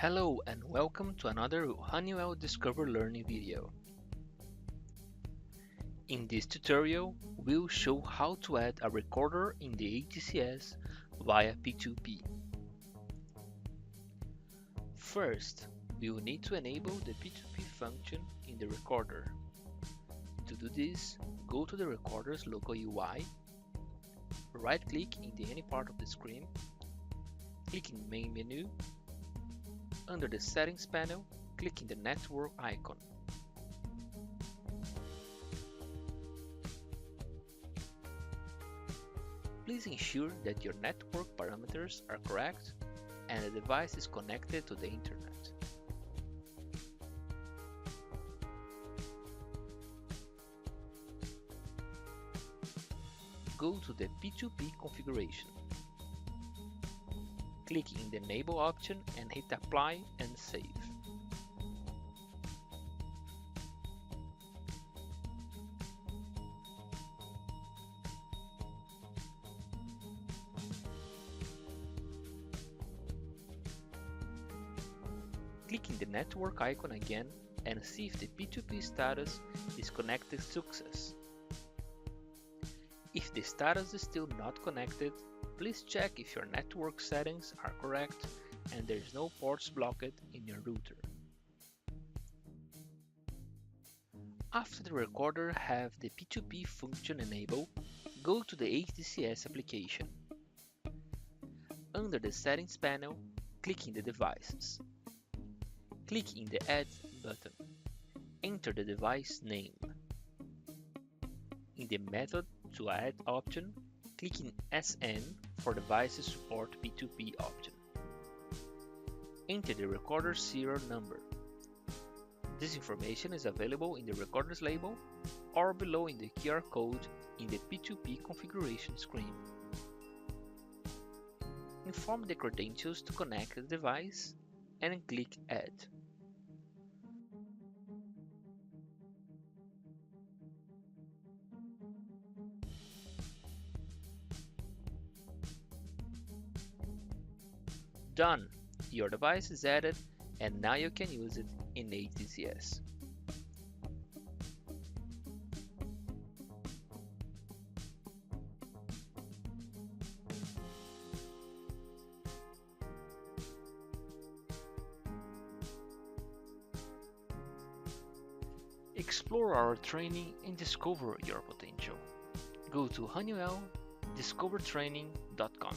Hello and welcome to another Honeywell Discover Learning video. In this tutorial, we'll show how to add a recorder in the HDCS via P2P. First, we will need to enable the P2P function in the recorder. To do this, go to the recorder's local UI, right-click in any part of the screen, click in Main menu. Under the Settings panel, click in the Network icon. Please ensure that your network parameters are correct and the device is connected to the internet. Go to the P2P configuration. Click in the Enable option and hit Apply and Save. Click in the network icon again and see if the P2P status is connected success. If the status is still not connected, please check if your network settings are correct and there is no ports blocked in your router. After the recorder have the P2P function enabled, go to the HDCS application. Under the Settings panel, click in the Devices. Click in the Add button. Enter the device name. In the Method to Add option, click in SN for Devices Support P2P option. Enter the recorder serial number. This information is available in the recorder's label or below in the QR code in the P2P configuration screen. Inform the credentials to connect the device and click Add. Done! Your device is added and now you can use it in HDCS. Explore our training and discover your potential. Go to HoneywellDiscoverTraining.com.